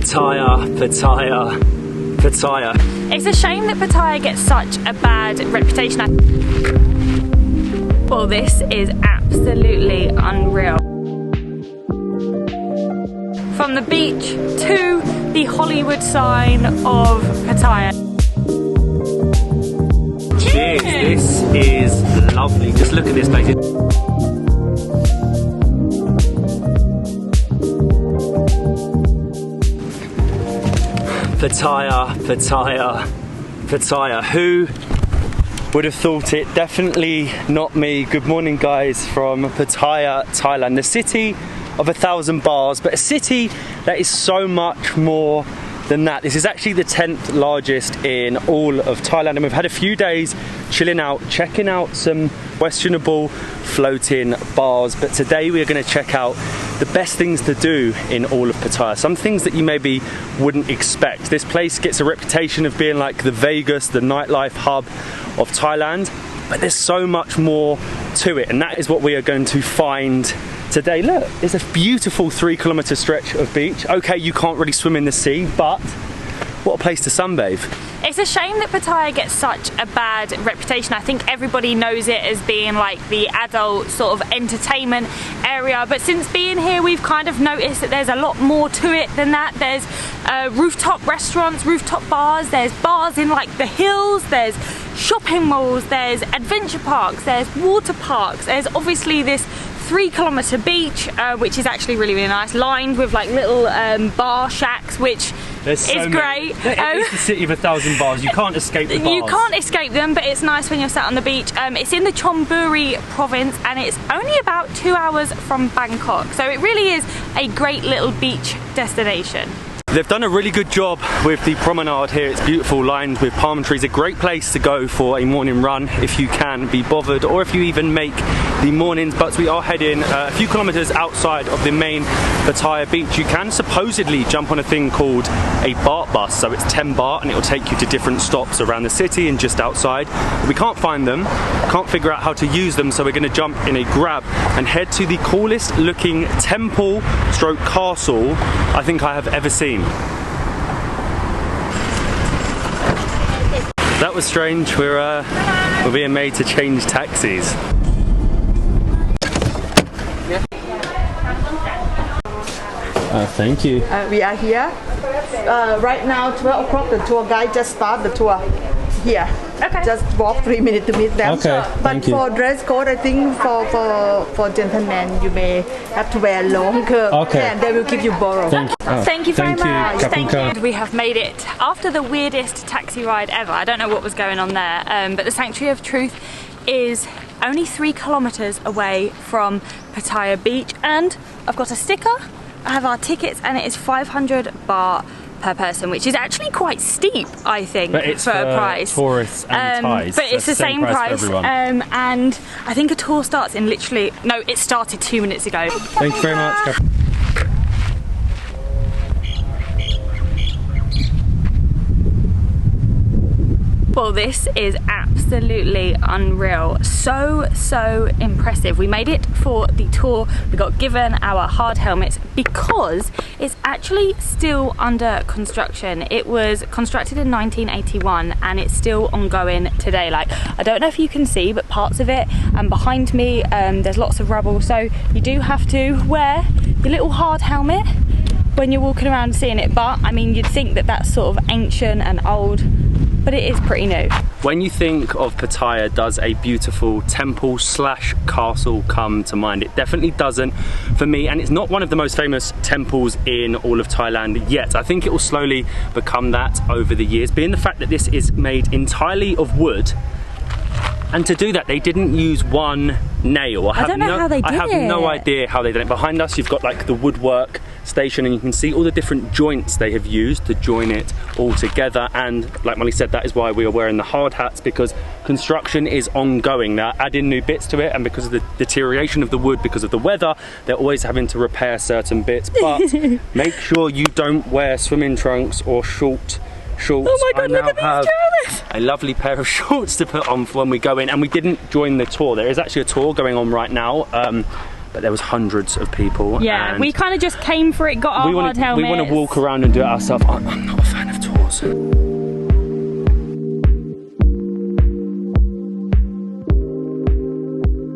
Pattaya, Pattaya, Pattaya. It's a shame that Pattaya gets such a bad reputation. Well, this is absolutely unreal. From the beach to the Hollywood sign of Pattaya. Cheers! This is lovely. Just look at this place. Pattaya, Pattaya, Pattaya. Who would have thought it? Definitely not me. Good morning, guys, from Pattaya, Thailand. The city of 1,000 bars, but a city that is so much more than that. This is actually the 10th largest in all of Thailand, and we've had a few days chilling out, checking out some questionable floating bars, but today we are going to check out the best things to do in all of Pattaya. Some things that you maybe wouldn't expect. This place gets a reputation of being like the Vegas, the nightlife hub of Thailand, but there's so much more to it, and that is what we are going to find today. Look, there's a beautiful 3-kilometer stretch of beach. Okay, you can't really swim in the sea, but what a place to sunbathe. It's a shame that Pattaya gets such a bad reputation. I think everybody knows it as being like the adult sort of entertainment area, but since being here we've kind of noticed that there's a lot more to it than that. There's rooftop restaurants, rooftop bars, there's bars in like the hills, there's shopping malls, there's adventure parks, there's water parks, there's obviously this 3-kilometer beach, which is actually really, really nice, lined with like little bar shacks, which is great. It's the city of 1,000 bars. You can't escape the bars. You can't escape them, but it's nice when you're sat on the beach. It's in the Chonburi province, and it's only about 2 hours from Bangkok, so it really is a great little beach destination. They've done a really good job with the promenade here. It's beautiful, lined with palm trees. A great place to go for a morning run if you can be bothered, or if you even make the mornings. But we are heading a few kilometers outside of the main Pattaya beach. You can supposedly jump on a thing called a BART bus, so it's 10 baht, and it will take you to different stops around the city and just outside. But we can't find them, can't figure out how to use them, so we're going to jump in a Grab and head to the coolest looking temple stroke castle I think I have ever seen. That was strange. We're being made to change taxis. Thank you. We are here. Right now, 12 o'clock, the tour guide just started the tour here. Okay. Just walk 3 minutes to meet them. Okay, but for dress code, I think for gentlemen, you may have to wear longer. Okay. And they will give you borrow. Thank you. Thank you very much. Thank you. We have made it after the weirdest taxi ride ever. I don't know what was going on there, but the Sanctuary of Truth is only 3 kilometers away from Pattaya Beach, and I've got a sticker. I have our tickets, and it is 500 baht per person, which is actually quite steep, I think, but it's for a price. Tourists and Thais. But it's the same price. And I think a tour starts in literally, no, it started 2 minutes ago. Thank you very much. Well, this is absolutely unreal. So impressive. We made it for the tour. We got given our hard helmets because it's actually still under construction. It was constructed in 1981 and it's still ongoing today. Like, I don't know if you can see, but parts of it, and behind me there's lots of rubble, so you do have to wear your little hard helmet when you're walking around seeing it. But I mean, you'd think that that's sort of ancient and old, but it is pretty new. When you think of Pattaya, does a beautiful temple slash castle come to mind? It definitely doesn't for me, and it's not one of the most famous temples in all of Thailand yet. I think it will slowly become that over the years, being the fact that this is made entirely of wood. And to do that, they didn't use one nail. I don't know how they did it. I have no idea how they did it. Behind us, you've got like the woodwork station, and you can see all the different joints they have used to join it all together. And like Molly said, that is why we are wearing the hard hats, because construction is ongoing. They're adding new bits to it, and because of the deterioration of the wood, because of the weather, they're always having to repair certain bits. But make sure you don't wear swimming trunks or shorts. Oh my god, look at these trousers! A lovely pair of shorts to put on for when we go in, and we didn't join the tour. There is actually a tour going on right now, but there was hundreds of people. Yeah, we kind of just came for it, got our hard helmets. We want to walk around and do it ourselves. I'm not a fan of tours.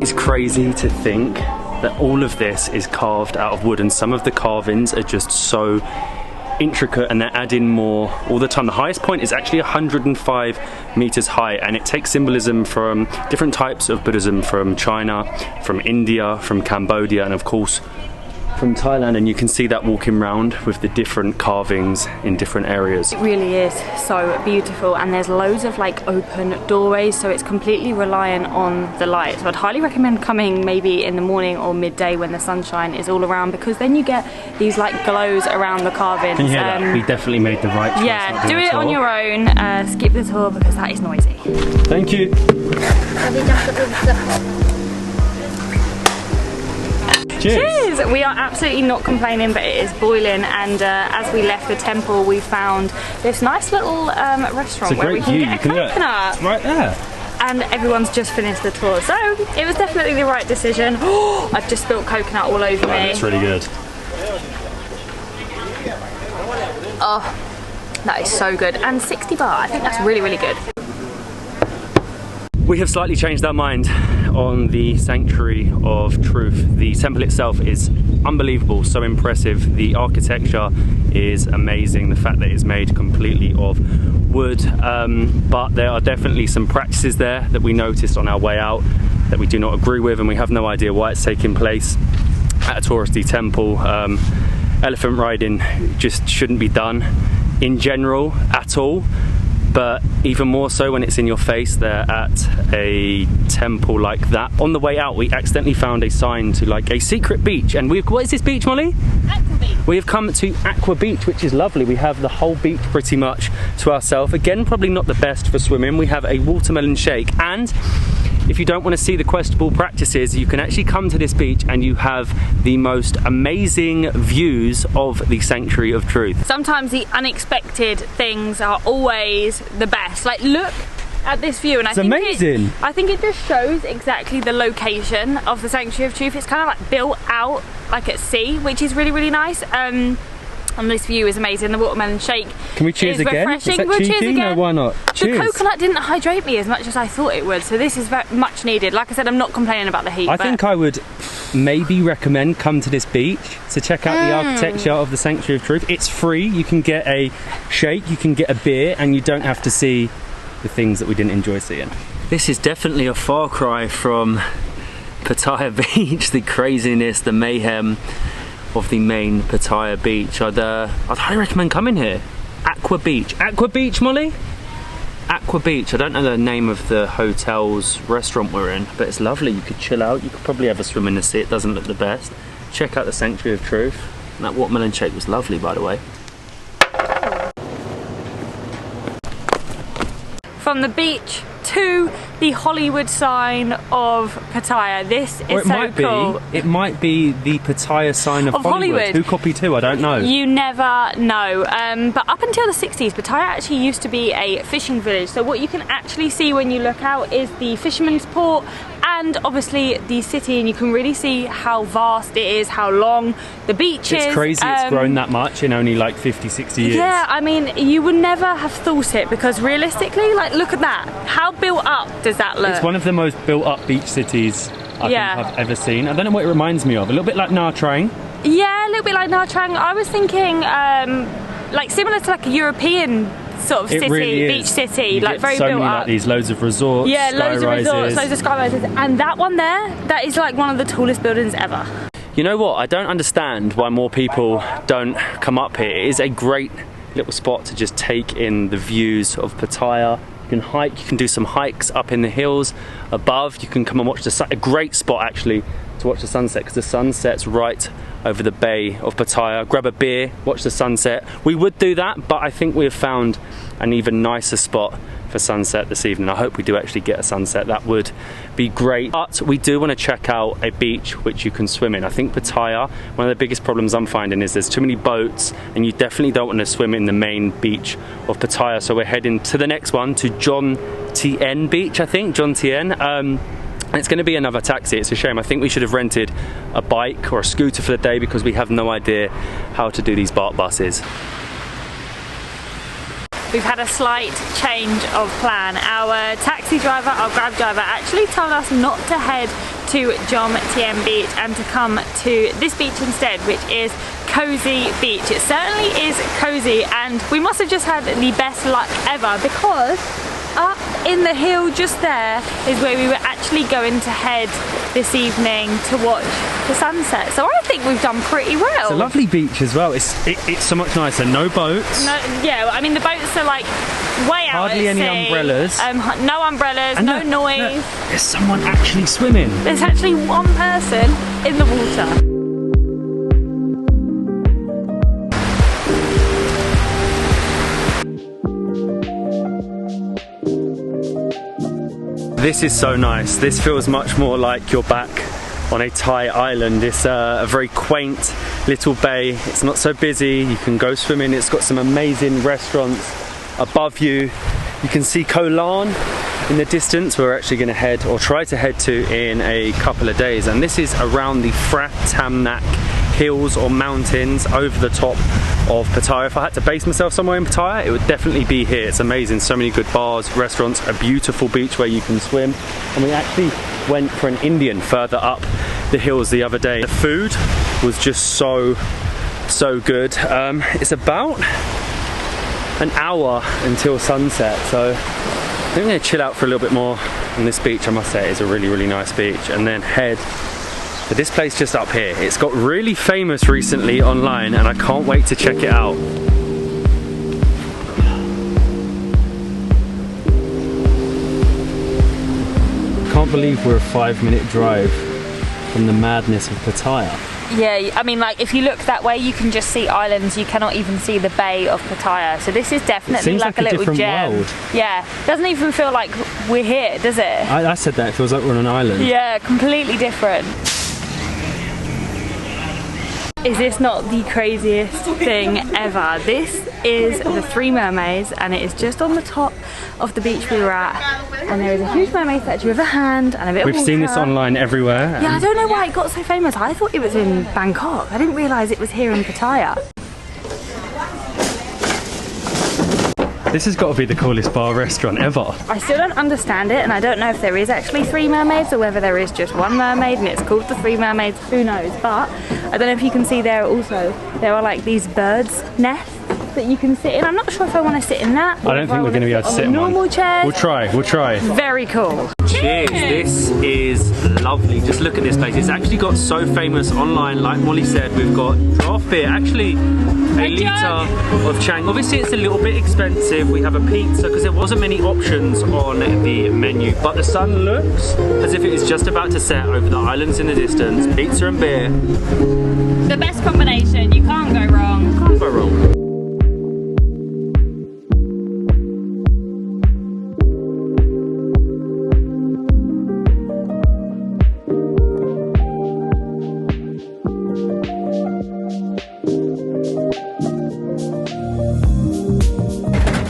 It's crazy to think that all of this is carved out of wood, and some of the carvings are just so intricate, and they're adding more all the time. The highest point is actually 105 meters high, and it takes symbolism from different types of Buddhism, from China, from India, from Cambodia, and of course from Thailand. And you can see that walking around with the different carvings in different areas. It really is so beautiful, and there's loads of like open doorways, so it's completely reliant on the light. So I'd highly recommend coming maybe in the morning or midday when the sunshine is all around, because then you get these like glows around the carvings. Can you hear that? We definitely made the right choice. Yeah, do it on your own. Skip the tour because that is noisy. Thank you. Cheers. Cheers! We are absolutely not complaining, but it is boiling, and as we left the temple we found this nice little restaurant where we can get a coconut. Right there. And everyone's just finished the tour, so it was definitely the right decision. I've just spilled coconut all over me. That's really good. Oh, that is so good. And 60 baht, I think that's really, really good. We have slightly changed our mind on the Sanctuary of Truth. The temple itself is unbelievable, so impressive. The architecture is amazing. The fact that it's made completely of wood, but there are definitely some practices there that we noticed on our way out that we do not agree with, and we have no idea why it's taking place at a touristy temple. Elephant riding just shouldn't be done in general at all, but even more so when it's in your face there at a temple like that. On the way out we accidentally found a sign to like a secret beach, and what is this beach, Molly? Aqua Beach. We have come to Aqua Beach, which is lovely. We have the whole beach pretty much to ourselves. Again, probably not the best for swimming. We have a watermelon shake, and if you don't want to see the questionable practices, you can actually come to this beach and you have the most amazing views of the Sanctuary of Truth. Sometimes the unexpected things are always the best. Like, look at this view, and I think it just shows exactly the location of the Sanctuary of Truth. It's kind of like built out like at sea, which is really, really nice. And this view is amazing. The watermelon shake. Can we cheers again? Refreshing. Is that cheeky? Cheers again. No, why not? Cheers. The coconut didn't hydrate me as much as I thought it would, so this is very much needed. Like I said, I'm not complaining about the heat. I think I would maybe recommend come to this beach to check out the architecture of the Sanctuary of Truth. It's free. You can get a shake, you can get a beer, and you don't have to see the things that we didn't enjoy seeing. This is definitely a far cry from Pattaya Beach, the craziness, the mayhem of the main Pattaya beach. I'd highly recommend coming here. Aqua Beach. Aqua Beach, Molly? Aqua Beach. I don't know the name of the hotel's restaurant we're in, but it's lovely. You could chill out. You could probably have a swim in the sea. It doesn't look the best. Check out the Sanctuary of Truth. And that watermelon shake was lovely, by the way. From the beach to the Hollywood sign of Pattaya. This is so cool. It might be the Pattaya sign of Hollywood. Who copied who? I don't know. You never know. But up until the 60s, Pattaya actually used to be a fishing village. So what you can actually see when you look out is the fisherman's port and obviously the city, and you can really see how vast it is, how long the beach is. It's crazy it's grown that much in only like 50, 60 years. Yeah, I mean, you would never have thought it, because realistically, like, look at that. How built up does that look? It's one of the most built up beach cities I think I've ever seen. I don't know what it reminds me of. A little bit like Nha Trang. Yeah, a little bit like Nha Trang. I was thinking like similar to like a European sort of city, really beach city, like very so built many, up. Like these loads of resorts, loads of resorts, loads of sky rises, and that one there, that is like one of the tallest buildings ever. You know what? I don't understand why more people don't come up here. It is a great little spot to just take in the views of Pattaya. You can hike, you can do some hikes up in the hills above. You can come and watch the sun. A great spot actually to watch the sunset, because the sun sets right over the bay of Pattaya. Grab a beer, watch the sunset. We would do that, but I think we have found an even nicer spot for sunset this evening. I hope we do actually get a sunset. That would be great. But we do want to check out a beach which you can swim in. I think Pattaya, one of the biggest problems I'm finding is there's too many boats, and you definitely don't want to swim in the main beach of Pattaya. So we're heading to the next one, to John Tien Beach, I think. John Tien. It's going to be another taxi. It's a shame. I think we should have rented a bike or a scooter for the day because we have no idea how to do these BART buses. We've had a slight change of plan. Our taxi driver, our Grab driver, actually told us not to head to Jomtien Beach and to come to this beach instead, which is Cozy Beach. It certainly is cozy, and we must have just had the best luck ever because up in the hill just there is where we were actually going to head this evening to watch the sunset. So I think we've done pretty well. It's a lovely beach as well. It's so much nicer. No boats. No, yeah, I mean the boats are like way out Hardly at any sea. umbrellas. No umbrellas, And no look, noise. look, there's someone actually swimming. There's actually one person in the water. This is so nice. This feels much more like you're back on a Thai island. It's a very quaint little bay. It's not so busy. You can go swimming. It's got some amazing restaurants above you. You can see Koh Larn in the distance. We're actually going to head, or try to head to, in a couple of days. And this is around the Phra Tam Nak hills or mountains over the top of Pattaya. If I had to base myself somewhere in Pattaya, it would definitely be here. It's amazing. So many good bars, restaurants, a beautiful beach where you can swim. And we actually went for an Indian further up the hills the other day. The food was just so good. It's about an hour until sunset, so I think I'm going to chill out for a little bit more on this beach. I must say it is a really nice beach, and then head for this place just up here. It's got really famous recently online and I can't wait to check it out. Can't believe we're a 5-minute drive from the madness of Pattaya. Yeah, I mean, like, if you look that way, you can just see islands. You cannot even see the bay of Pattaya. So this is definitely like a little gem. World. Yeah, doesn't even feel like we're here, does it? I said that, it feels like we're on an island. Yeah, completely different. Is this not the craziest thing ever? This is the Three Mermaids, and it is just on the top of the beach we were at, and there is a huge mermaid statue with a hand and a bit of water. We've seen this online everywhere. Yeah, I don't know why it got so famous. I thought it was in Bangkok. I didn't realise it was here in Pattaya. This has got to be the coolest bar restaurant ever. I still don't understand it, and I don't know if there is actually 3 mermaids or whether there is just 1 mermaid and it's called the Three Mermaids. Who knows? But I don't know if you can see there also, there are like these birds' nests that you can sit in. I'm not sure if I want to sit in that. I don't think we're going to be able to sit in one. Normal chairs. We'll try. Very cool. Cheers, this is lovely. Just look at this place. It's actually got so famous online, like Molly said. We've got draft beer, actually a litre of Chang. Obviously it's a little bit expensive. We have a pizza because there wasn't many options on the menu, but the sun looks as if it is just about to set over the islands in the distance. Pizza and beer. The best combination, you can't go wrong. Can't go wrong.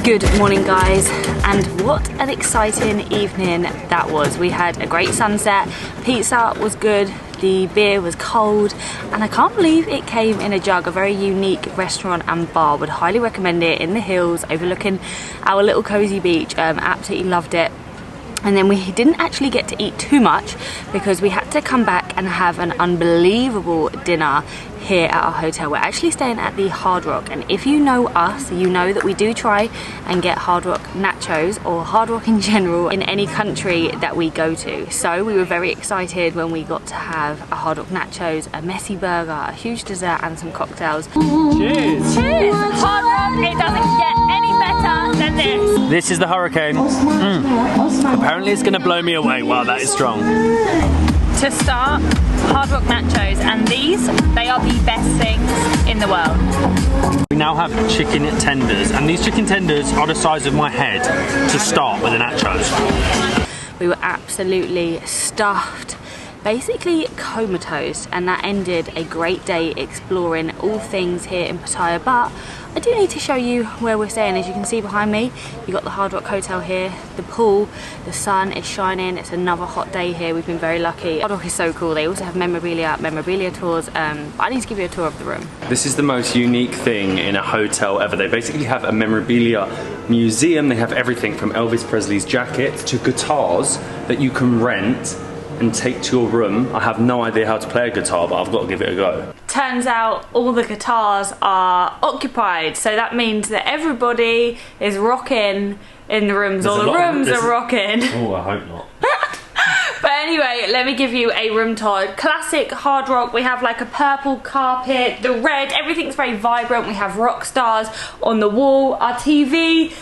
Good morning, guys, and what an exciting evening that was. We had a great sunset, pizza was good, the beer was cold, and I can't believe it came in a jug. A very unique restaurant and bar. Would highly recommend it, in the hills overlooking our little cozy beach. Absolutely loved it. And then we didn't actually get to eat too much because we had to come back and have an unbelievable dinner here at our hotel. We're actually staying at the Hard Rock, and if you know us, you know that we do try and get Hard Rock nachos, or Hard Rock in general, in any country that we go to. So we were very excited when we got to have a Hard Rock nachos, a messy burger, a huge dessert, and some cocktails. Cheers! Cheers! Hard Rock, it doesn't get any better than this. This is the hurricane. Apparently it's going to blow me away. Wow, that is strong. To start, Hard Rock nachos, and these, they are the best things in the world. We now have chicken tenders, and these chicken tenders are the size of my head to start with the nachos. We were absolutely stuffed. basically comatose, and that ended a great day exploring all things here in Pattaya. But I do need to show you where we're staying. As you can see behind me, you got the Hard Rock Hotel here, the pool, the sun is shining. It's another hot day here. We've been very lucky. Hard Rock is so cool. They also have memorabilia tours. But I need to give you a tour of the room. This is the most unique thing in a hotel ever. They basically have a memorabilia museum. They have everything from Elvis Presley's jackets to guitars that you can rent and take to your room. I have no idea how to play a guitar, but I've got to give it a go. Turns out all the guitars are occupied, so that means that everybody is rocking in the rooms, or the rooms are rocking. Oh, I hope not. But anyway, let me give you a room tour. Classic Hard Rock. We have like a purple carpet, the red, everything's very vibrant. We have rock stars on the wall, our TV,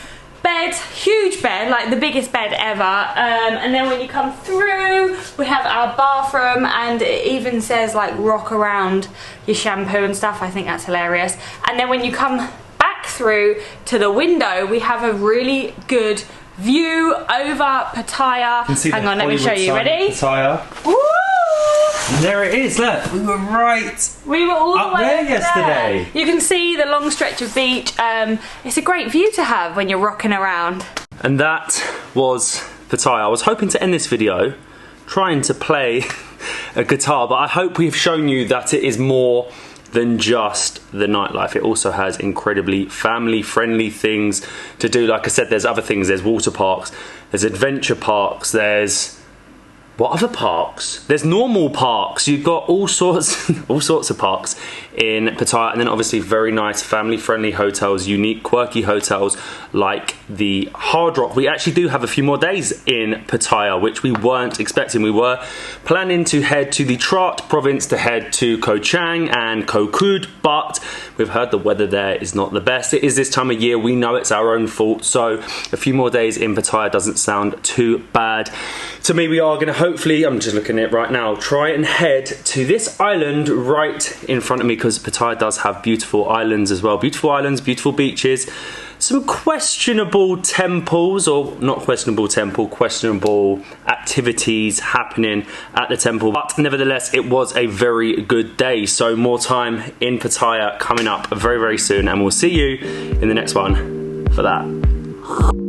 bed, huge bed, like the biggest bed ever. And then when you come through, we have our bathroom, and it even says like rock around your shampoo and stuff. I think that's hilarious. And then when you come back through to the window, we have a really good view over Pattaya. Hang on, let me show you. Ready? Pattaya. Woo! And there it is, look, we were right. We were all up the way there over yesterday. There. You can see the long stretch of beach. It's a great view to have when you're rocking around. And that was Pattaya. I was hoping to end this video trying to play a guitar, but I hope we've shown you that it is more than just the nightlife. It also has incredibly family-friendly things to do. Like I said, there's other things. There's water parks, there's adventure parks, there's... what other parks? There's normal parks. You've got all sorts of parks in Pattaya, and then obviously very nice family-friendly hotels, unique, quirky hotels like the Hard Rock. We actually do have a few more days in Pattaya, which we weren't expecting. We were planning to head to the Trat province to head to Koh Chang and Koh Kud, but we've heard the weather there is not the best. It is this time of year. We know it's our own fault, so a few more days in Pattaya doesn't sound too bad to me. We are going to hopefully, I'm just looking at it right now, try and head to this island right in front of me, because Pattaya does have beautiful islands as well. Beautiful islands, beautiful beaches, some questionable temples, or not questionable temple, questionable activities happening at the temple. But nevertheless, it was a very good day. So more time in Pattaya coming up very, very soon, and we'll see you in the next one for that.